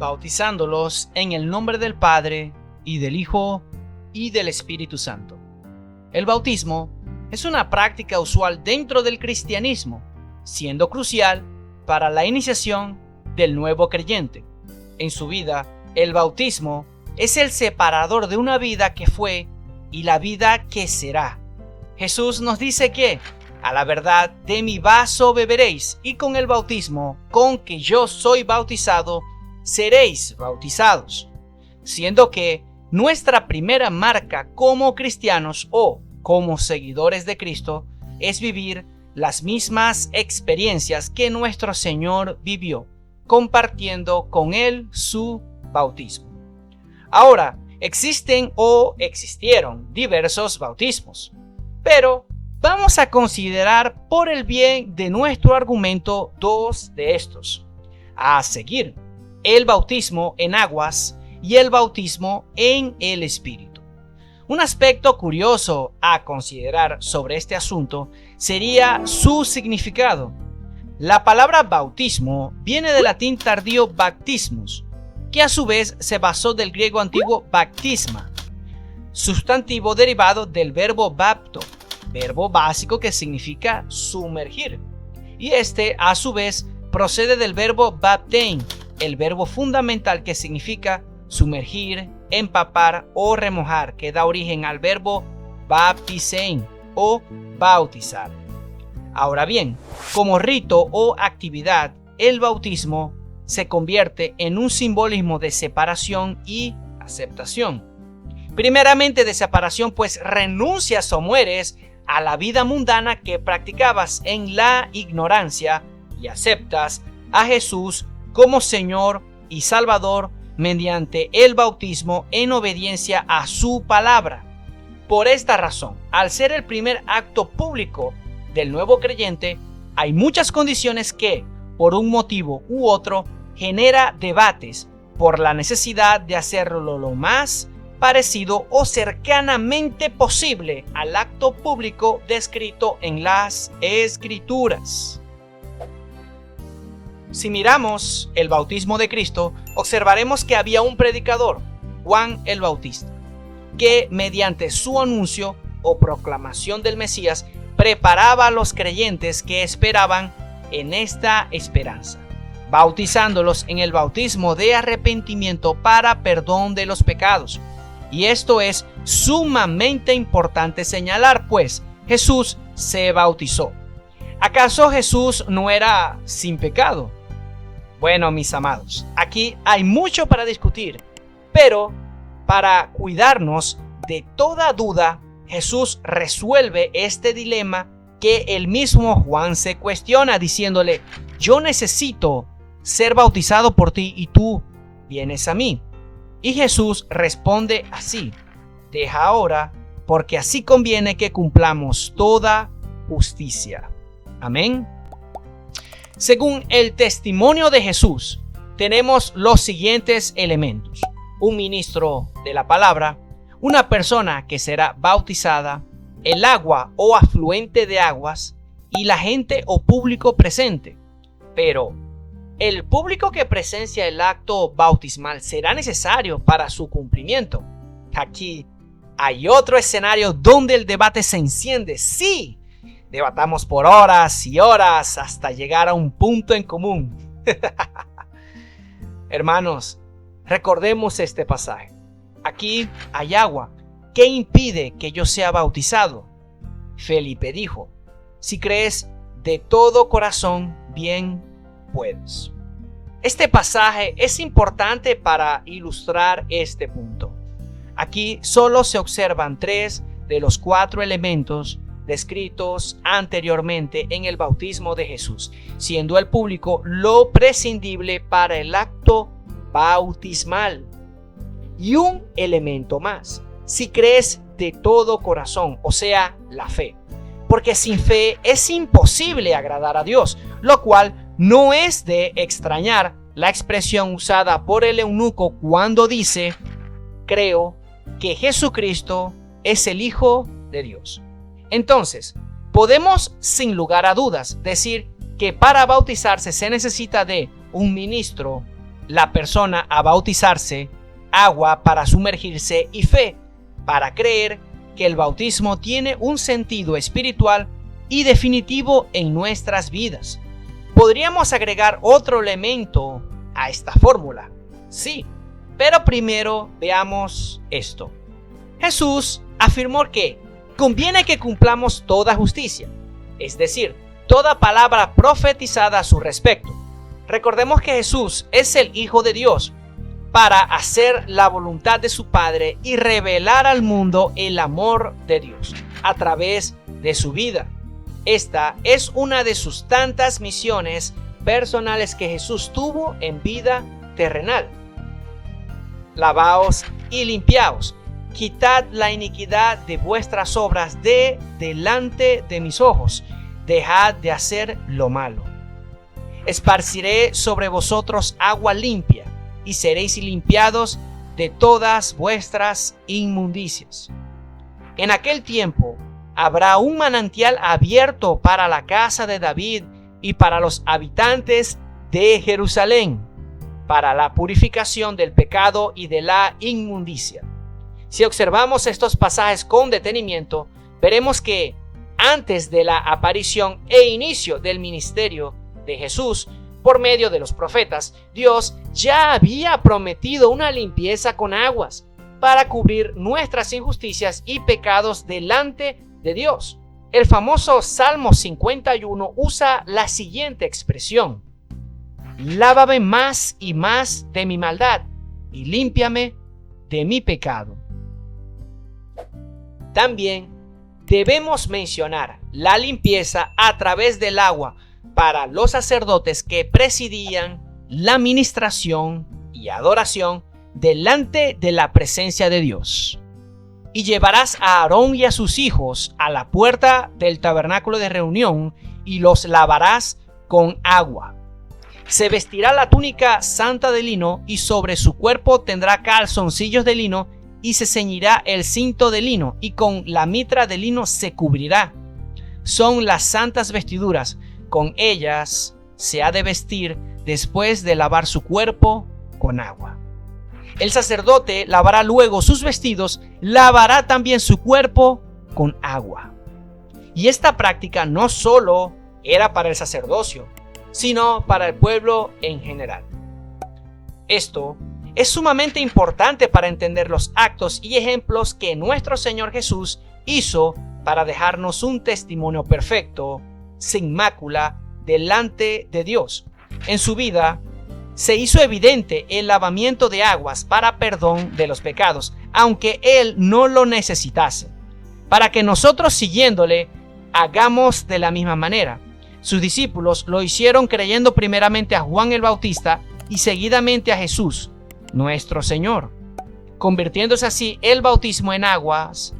bautizándolos en el nombre del Padre, y del Hijo, y del Espíritu Santo. El bautismo es una práctica usual dentro del cristianismo, siendo crucial para la iniciación del nuevo creyente. En su vida, el bautismo es el separador de una vida que fue y la vida que será. Jesús nos dice que, a la verdad de mi vaso beberéis, y con el bautismo con que yo soy bautizado, seréis bautizados. Siendo que nuestra primera marca como cristianos o como seguidores de Cristo es vivir las mismas experiencias que nuestro Señor vivió, compartiendo con Él su bautismo. Ahora, existen o existieron diversos bautismos, pero vamos a considerar por el bien de nuestro argumento dos de estos a seguir: el bautismo en aguas y el bautismo en el Espíritu. Un aspecto curioso a considerar sobre este asunto sería su significado. La palabra bautismo viene del latín tardío baptismus, que a su vez se basó del griego antiguo baptisma, sustantivo derivado del verbo bapto, verbo básico que significa sumergir, y este a su vez procede del verbo baptein, el verbo fundamental que significa sumergir, empapar o remojar, que da origen al verbo baptisein o bautizar. Ahora bien, como rito o actividad, el bautismo se convierte en un simbolismo de separación y aceptación. Primeramente de separación, pues renuncias o mueres a la vida mundana que practicabas en la ignorancia y aceptas a Jesús como Señor y Salvador mediante el bautismo en obediencia a su palabra. Por esta razón, al ser el primer acto público del nuevo creyente, hay muchas condiciones que, por un motivo u otro, genera debates por la necesidad de hacerlo lo más parecido o cercanamente posible al acto público descrito en las Escrituras. Si miramos el bautismo de Cristo, observaremos que había un predicador, Juan el Bautista, que mediante su anuncio o proclamación del Mesías preparaba a los creyentes que esperaban en esta esperanza, bautizándolos en el bautismo de arrepentimiento para perdón de los pecados. Y esto es sumamente importante señalar, pues Jesús se bautizó. ¿Acaso Jesús no era sin pecado? Bueno, mis amados, aquí hay mucho para discutir, pero para cuidarnos de toda duda, Jesús resuelve este dilema que el mismo Juan se cuestiona, diciéndole: yo necesito ser bautizado por ti y tú vienes a mí. Y Jesús responde así: deja ahora, porque así conviene que cumplamos toda justicia. Amén. Según el testimonio de Jesús, tenemos los siguientes elementos: un ministro de la palabra, una persona que será bautizada, el agua o afluente de aguas y la gente o público presente. Pero, ¿el público que presencia el acto bautismal será necesario para su cumplimiento? Aquí hay otro escenario donde el debate se enciende. Sí, debatamos por horas y horas hasta llegar a un punto en común. Hermanos, recordemos este pasaje. Aquí hay agua. ¿Qué impide que yo sea bautizado? Felipe dijo: si crees de todo corazón, bien puedes. Este pasaje es importante para ilustrar este punto. Aquí solo se observan 3 de los 4 elementos descritos anteriormente en el bautismo de Jesús, siendo el público lo prescindible para el acto bautismal. Y un elemento más: si crees de todo corazón, o sea, la fe. Porque sin fe es imposible agradar a Dios, lo cual no es de extrañar la expresión usada por el eunuco cuando dice: creo que Jesucristo es el Hijo de Dios. Entonces, podemos sin lugar a dudas decir que para bautizarse se necesita de un ministro la persona a bautizarse, agua para sumergirse y fe para creer que el bautismo tiene un sentido espiritual y definitivo en nuestras vidas. ¿Podríamos agregar otro elemento a esta fórmula? Sí, pero primero veamos esto. Jesús afirmó que conviene que cumplamos toda justicia, es decir, toda palabra profetizada a su respecto. Recordemos que Jesús es el Hijo de Dios para hacer la voluntad de su Padre y revelar al mundo el amor de Dios a través de su vida. Esta es una de sus tantas misiones personales que Jesús tuvo en vida terrenal. Lavaos y limpiaos, quitad la iniquidad de vuestras obras de delante de mis ojos, dejad de hacer lo malo. Esparciré sobre vosotros agua limpia, y seréis limpiados de todas vuestras inmundicias. En aquel tiempo habrá un manantial abierto para la casa de David y para los habitantes de Jerusalén, para la purificación del pecado y de la inmundicia. Si observamos estos pasajes con detenimiento, veremos que antes de la aparición e inicio del ministerio de Jesús, por medio de los profetas, Dios ya había prometido una limpieza con aguas para cubrir nuestras injusticias y pecados delante de Dios. El famoso Salmo 51 usa la siguiente expresión: lávame más y más de mi maldad y límpiame de mi pecado. También debemos mencionar la limpieza a través del agua para los sacerdotes que presidían la ministración y adoración delante de la presencia de Dios. Y llevarás a Aarón y a sus hijos a la puerta del tabernáculo de reunión y los lavarás con agua. Se vestirá la túnica santa de lino y sobre su cuerpo tendrá calzoncillos de lino y se ceñirá el cinto de lino y con la mitra de lino se cubrirá. Son las santas vestiduras. Con ellas se ha de vestir después de lavar su cuerpo con agua. El sacerdote lavará luego sus vestidos, lavará también su cuerpo con agua. Y esta práctica no solo era para el sacerdocio, sino para el pueblo en general. Esto es sumamente importante para entender los actos y ejemplos que nuestro Señor Jesús hizo para dejarnos un testimonio perfecto, sin mácula, delante de Dios. En su vida se hizo evidente el lavamiento de aguas para perdón de los pecados, aunque Él no lo necesitase, para que nosotros siguiéndole hagamos de la misma manera. Sus discípulos lo hicieron creyendo primeramente a Juan el Bautista y seguidamente a Jesús, nuestro Señor, convirtiéndose así el bautismo en aguas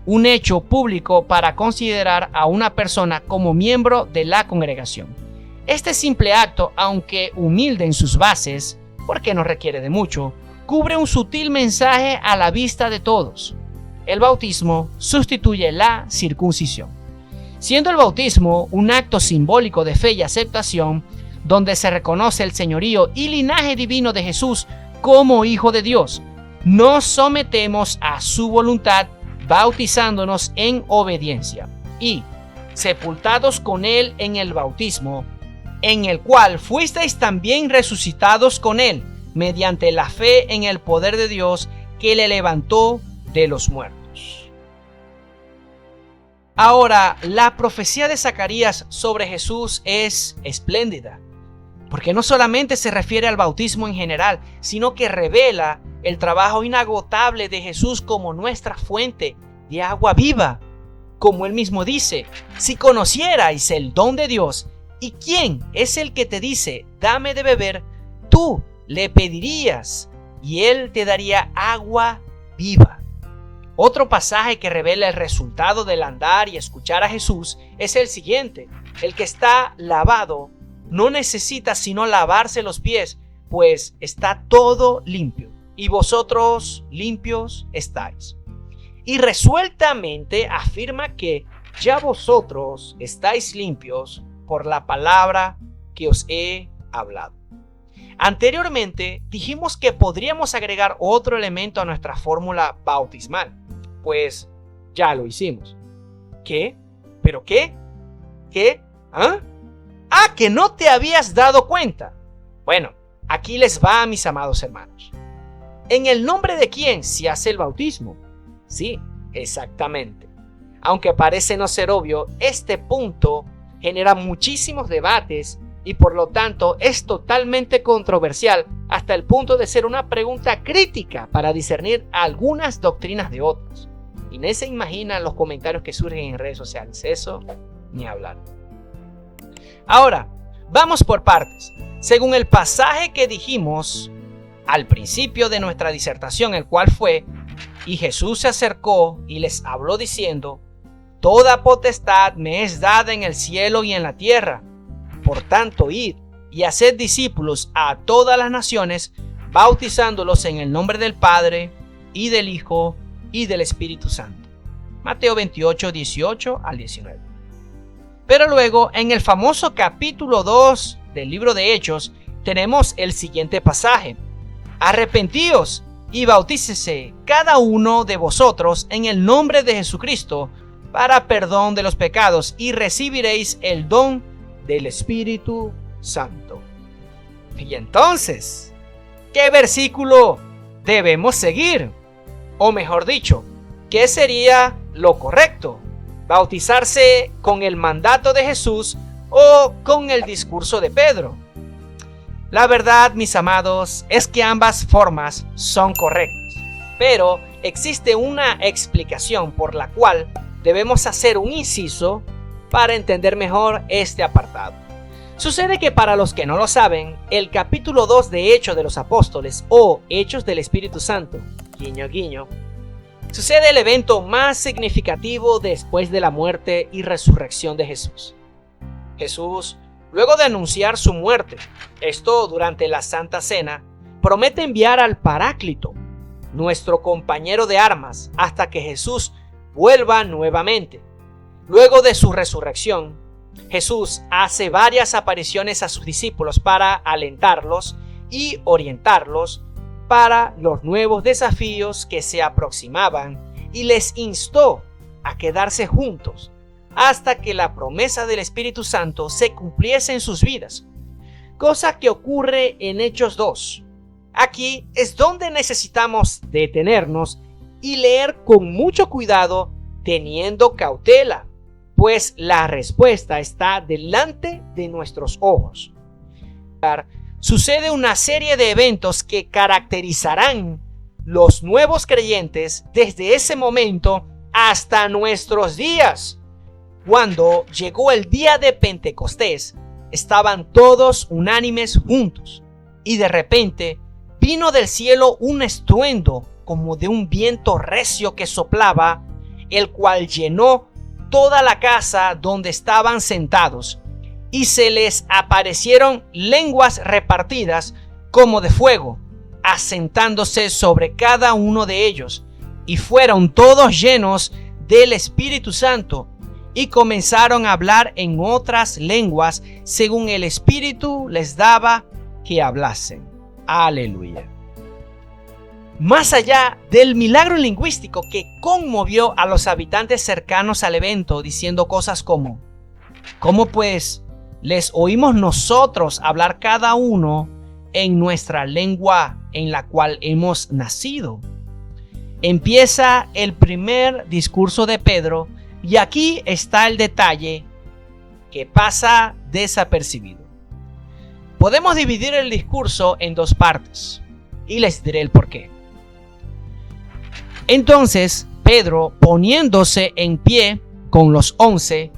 un hecho público para considerar a una persona como miembro de la congregación. Este simple acto, aunque humilde en sus bases, porque no requiere de mucho, cubre un sutil mensaje a la vista de todos. El bautismo sustituye la circuncisión. Siendo el bautismo un acto simbólico de fe y aceptación, donde se reconoce el señorío y linaje divino de Jesús como Hijo de Dios, nos sometemos a su voluntad bautizándonos en obediencia y sepultados con Él en el bautismo, en el cual fuisteis también resucitados con Él, mediante la fe en el poder de Dios que le levantó de los muertos. Ahora, la profecía de Zacarías sobre Jesús es espléndida, porque no solamente se refiere al bautismo en general, sino que revela el trabajo inagotable de Jesús como nuestra fuente de agua viva. Como él mismo dice, si conocierais el don de Dios, ¿y quién es el que te dice, dame de beber? Tú le pedirías y él te daría agua viva. Otro pasaje que revela el resultado del andar y escuchar a Jesús es el siguiente: el que está lavado no necesita sino lavarse los pies, pues está todo limpio, y vosotros limpios estáis. Y resueltamente afirma que ya vosotros estáis limpios por la palabra que os he hablado. Anteriormente dijimos que podríamos agregar otro elemento a nuestra fórmula bautismal, pues ya lo hicimos. ¿Qué? ¿Pero qué? ¿Qué? ¿Ah? ¡Ah, que no te habías dado cuenta! Bueno, aquí les va, mis amados hermanos. ¿En el nombre de quién se hace el bautismo? Sí, exactamente. Aunque parece no ser obvio, este punto genera muchísimos debates y por lo tanto es totalmente controversial hasta el punto de ser una pregunta crítica para discernir algunas doctrinas de otras. Y no se imaginan los comentarios que surgen en redes sociales, eso ni hablar. Ahora, vamos por partes. Según el pasaje que dijimos al principio de nuestra disertación, el cual fue: y Jesús se acercó y les habló diciendo: toda potestad me es dada en el cielo y en la tierra. Por tanto, id y haced discípulos a todas las naciones, bautizándolos en el nombre del Padre, y del Hijo, y del Espíritu Santo. Mateo 28, 18 al 19. Pero luego, en el famoso capítulo 2 del libro de Hechos, tenemos el siguiente pasaje: arrepentíos y bautícese cada uno de vosotros en el nombre de Jesucristo para perdón de los pecados, y recibiréis el don del Espíritu Santo. Y entonces, ¿qué versículo debemos seguir? O mejor dicho, ¿qué sería lo correcto? ¿Bautizarse con el mandato de Jesús o con el discurso de Pedro? La verdad, mis amados, es que ambas formas son correctas, pero existe una explicación por la cual debemos hacer un inciso para entender mejor este apartado. Sucede que, para los que no lo saben, el capítulo 2 de Hechos de los Apóstoles, o Hechos del Espíritu Santo, guiño guiño, sucede el evento más significativo después de la muerte y resurrección de Jesús. Jesús, luego de anunciar su muerte, esto durante la Santa Cena, promete enviar al Paráclito, nuestro compañero de armas, hasta que Jesús vuelva nuevamente. Luego de su resurrección, Jesús hace varias apariciones a sus discípulos para alentarlos y orientarlos para los nuevos desafíos que se aproximaban, y les instó a quedarse juntos hasta que la promesa del Espíritu Santo se cumpliese en sus vidas, cosa que ocurre en Hechos 2. Aquí es donde necesitamos detenernos y leer con mucho cuidado, teniendo cautela, pues la respuesta está delante de nuestros ojos. Sucede una serie de eventos que caracterizarán los nuevos creyentes desde ese momento hasta nuestros días. Cuando llegó el día de Pentecostés, estaban todos unánimes juntos, y de repente vino del cielo un estruendo como de un viento recio que soplaba, el cual llenó toda la casa donde estaban sentados, y se les aparecieron lenguas repartidas como de fuego, asentándose sobre cada uno de ellos, y fueron todos llenos del Espíritu Santo, y comenzaron a hablar en otras lenguas según el Espíritu les daba que hablasen. Aleluya. Más allá del milagro lingüístico que conmovió a los habitantes cercanos al evento, diciendo cosas como: ¿cómo pues les oímos nosotros hablar cada uno en nuestra lengua en la cual hemos nacido? Empieza el primer discurso de Pedro, y aquí está el detalle que pasa desapercibido. Podemos dividir el discurso en dos partes, y les diré el porqué. Entonces Pedro, poniéndose en pie con los 11,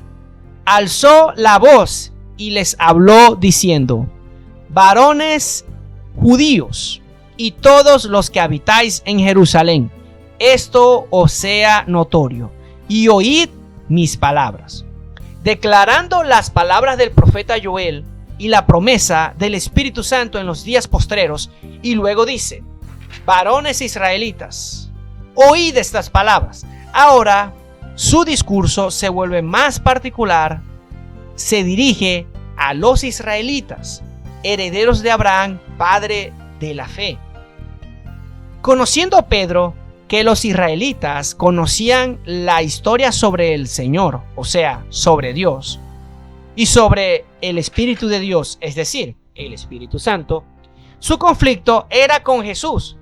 alzó la voz y les habló diciendo: varones judíos y todos los que habitáis en Jerusalén, esto os sea notorio, y oíd mis palabras. Declarando las palabras del profeta Joel y la promesa del Espíritu Santo en los días postreros, y luego dice: varones israelitas, oíd estas palabras. Ahora su discurso se vuelve más particular, se dirige a los israelitas, herederos de Abraham, padre de la fe. Conociendo Pedro que los israelitas conocían la historia sobre el Señor, o sea, sobre Dios, y sobre el Espíritu de Dios, es decir, el Espíritu Santo, su conflicto era con Jesús,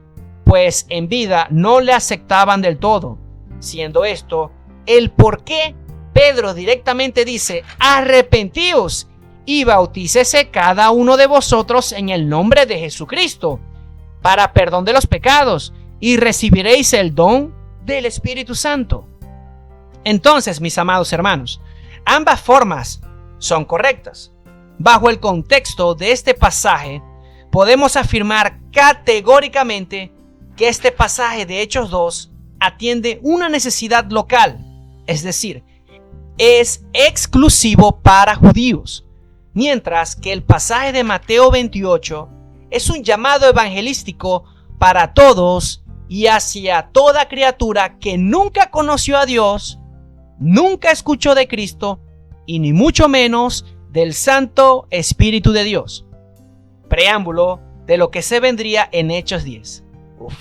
pues en vida no le aceptaban del todo, siendo esto el por qué Pedro directamente dice: arrepentíos y bautícese cada uno de vosotros en el nombre de Jesucristo para perdón de los pecados, y recibiréis el don del Espíritu Santo. Entonces, mis amados hermanos, ambas formas son correctas. Bajo el contexto de este pasaje, podemos afirmar categóricamente que este pasaje de Hechos 2 atiende una necesidad local, es decir, es exclusivo para judíos, mientras que el pasaje de Mateo 28 es un llamado evangelístico para todos y hacia toda criatura que nunca conoció a Dios, nunca escuchó de Cristo y ni mucho menos del Santo Espíritu de Dios. Preámbulo de lo que se vendría en Hechos 10. Uf.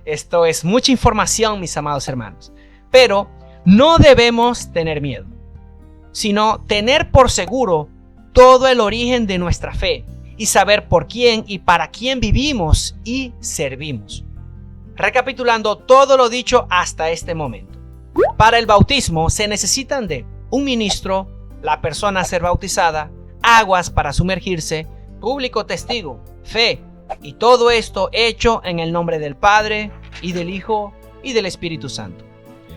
Esto es mucha información, mis amados hermanos, pero no debemos tener miedo, sino tener por seguro todo el origen de nuestra fe y saber por quién y para quién vivimos y servimos. Recapitulando todo lo dicho hasta este momento. Para el bautismo se necesitan de un ministro, la persona a ser bautizada, aguas para sumergirse, público testigo, fe, y todo esto hecho en el nombre del Padre y del Hijo y del Espíritu Santo.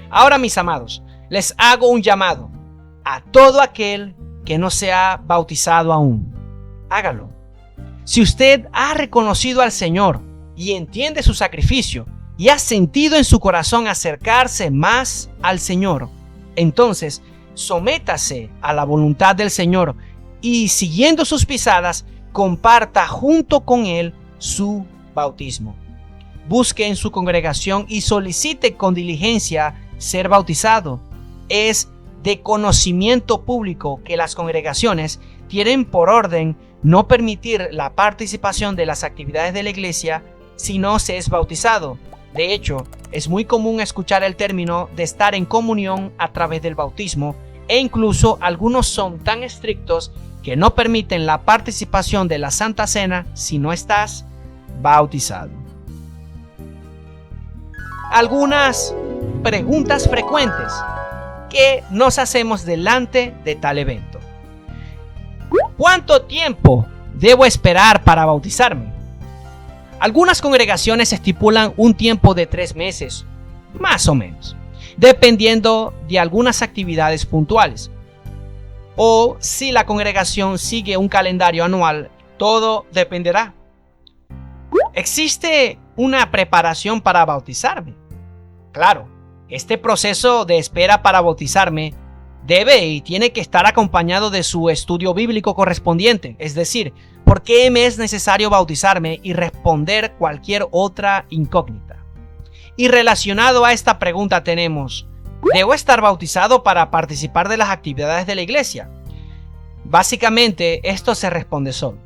Ahora, mis amados, les hago un llamado a todo aquel que no se ha bautizado aún. Hágalo. Si usted ha reconocido al Señor y entiende su sacrificio y ha sentido en su corazón acercarse más al Señor, entonces sométase a la voluntad del Señor y, siguiendo sus pisadas, comparta junto con Él su bautismo. Busque en su congregación y solicite con diligencia ser bautizado. Es de conocimiento público que las congregaciones tienen por orden no permitir la participación de las actividades de la iglesia si no se es bautizado. De hecho, es muy común escuchar el término de estar en comunión a través del bautismo, e incluso algunos son tan estrictos que no permiten la participación de la Santa Cena si no estás bautizado. Algunas preguntas frecuentes que nos hacemos delante de tal evento. ¿Cuánto tiempo debo esperar para bautizarme? Algunas congregaciones estipulan un tiempo de 3 meses, más o menos, dependiendo de algunas actividades puntuales. O si la congregación sigue un calendario anual, todo dependerá. ¿Existe una preparación para bautizarme? Claro, este proceso de espera para bautizarme debe y tiene que estar acompañado de su estudio bíblico correspondiente, es decir, ¿por qué me es necesario bautizarme? Y responder cualquier otra incógnita. Y relacionado a esta pregunta tenemos: ¿debo estar bautizado para participar de las actividades de la iglesia? Básicamente, esto se responde solo.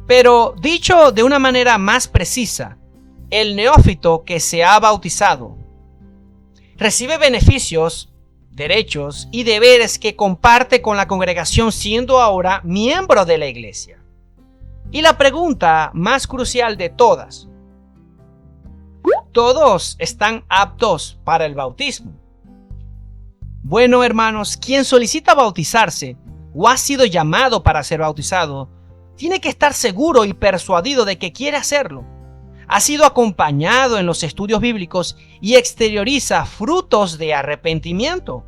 Pero dicho de una manera más precisa, el neófito que se ha bautizado recibe beneficios, derechos y deberes que comparte con la congregación, siendo ahora miembro de la iglesia. Y la pregunta más crucial de todas: ¿todos están aptos para el bautismo? Bueno, hermanos, quien solicita bautizarse o ha sido llamado para ser bautizado tiene que estar seguro y persuadido de que quiere hacerlo. Ha sido acompañado en los estudios bíblicos y exterioriza frutos de arrepentimiento.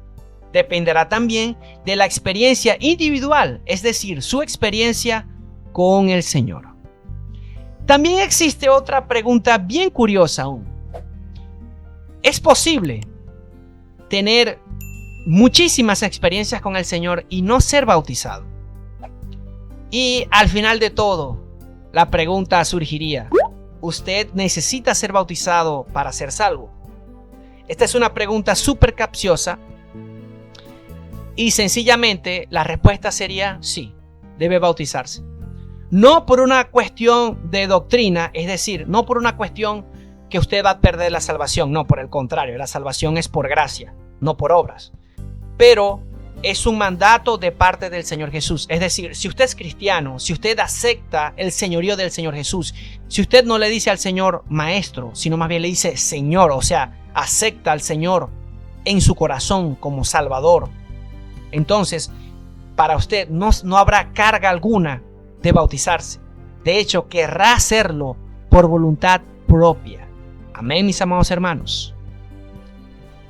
Dependerá también de la experiencia individual, es decir, su experiencia con el Señor. También existe otra pregunta bien curiosa aún. ¿Es posible tener muchísimas experiencias con el Señor y no ser bautizado? Y al final de todo, la pregunta surgiría: ¿usted necesita ser bautizado para ser salvo? Esta es una pregunta súper capciosa y sencillamente la respuesta sería sí. debe bautizarse. No por una cuestión de doctrina, es decir, no por una cuestión que usted va a perder la salvación. No, por el contrario, la salvación es por gracia, no por obras. Pero es un mandato de parte del Señor Jesús. Es decir, si usted es cristiano, si usted acepta el señorío del Señor Jesús, si usted no le dice al Señor maestro, sino más bien le dice Señor, o sea, acepta al Señor en su corazón como Salvador, entonces para usted no habrá carga alguna de bautizarse. De hecho, querrá hacerlo por voluntad propia. Amén, mis amados hermanos.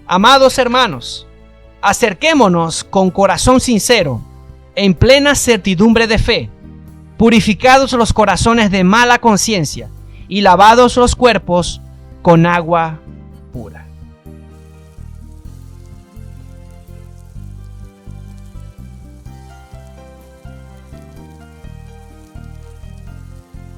Amados hermanos, acerquémonos con corazón sincero, en plena certidumbre de fe, purificados los corazones de mala conciencia y lavados los cuerpos con agua